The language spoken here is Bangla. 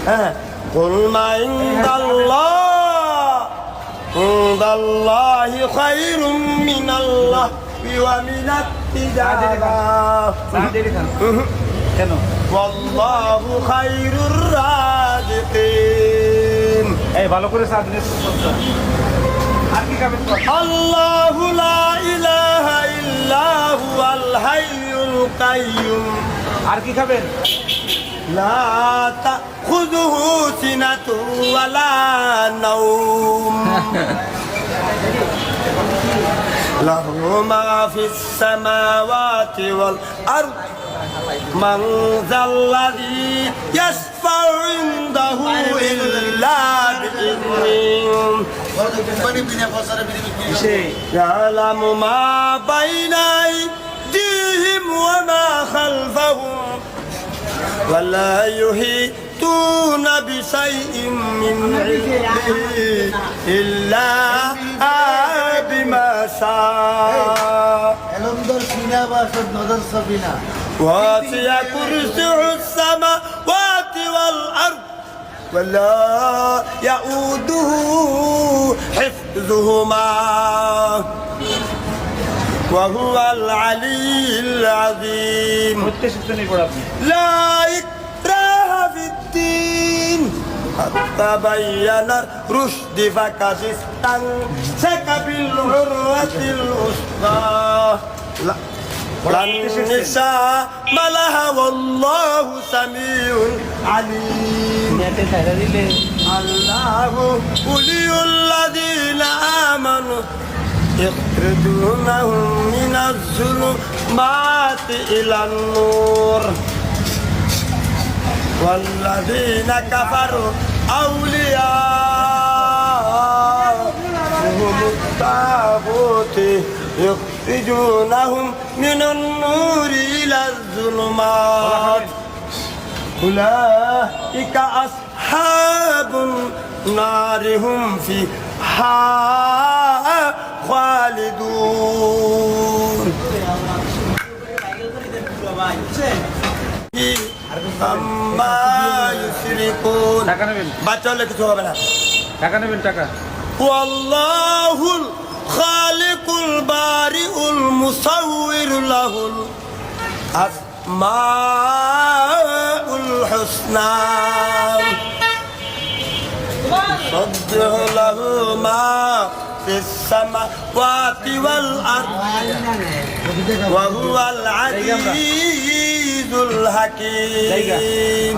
হ্যাঁ কুল মা ইনদাল্লাহি খায়রুম মিনাল্লাহি ওয়া মিনাত তিজারা কেন ওয়াল্লাহু খায়রুর রাযিকিন। এই ভালো করে চা দিলে আর কি খাবেন? আল্লাহু লা ইলাহা ইল্লা হুয়াল হাইয়ুল কাইয়্যুম। আর কি খাবেন? লা তাখুযুহু সিনাতুন ওয়ালা নাওম লাহু মা ফিস সামাওয়াতি ওয়াল আরদ মান যাল্লাযী ইয়াশফাউ ইনদাহু ইল্লা বিইذনিহি ইয়ালামু মা বাইনা আইদিহিম ওয়া মা খালফাহুম ولا يحيطون بشيء من علمه إلا بما شاء وسع كرسيه السماوات والأرض ولا يؤوده حفظهما وهو العلي العظيم. لا إكراه في الدين قد تبين الرشد فقد استمسك بالعروة الوثقى لن نساء لها والله سميع عليم. الله ولي الذين آمنوا يخرجونهم من الظلمات إلى النور والذين كفروا أولياءهم الطاغوت يخرجونهم من النور إلى الظلمات أولئك أصحاب النار هم فيها খালিদুন। আম্মা ইউশরিকুন। বাচ্চা হলে কিছু হবে না। টাকা নেবেন টাকা। ওয়াল্লাহুল খালিকুল বারিউল মুসাউবিরু লাহুল আসমাউল হুসনা يسبح له ما في السماوات والأرض وهو العزيز الحكيم.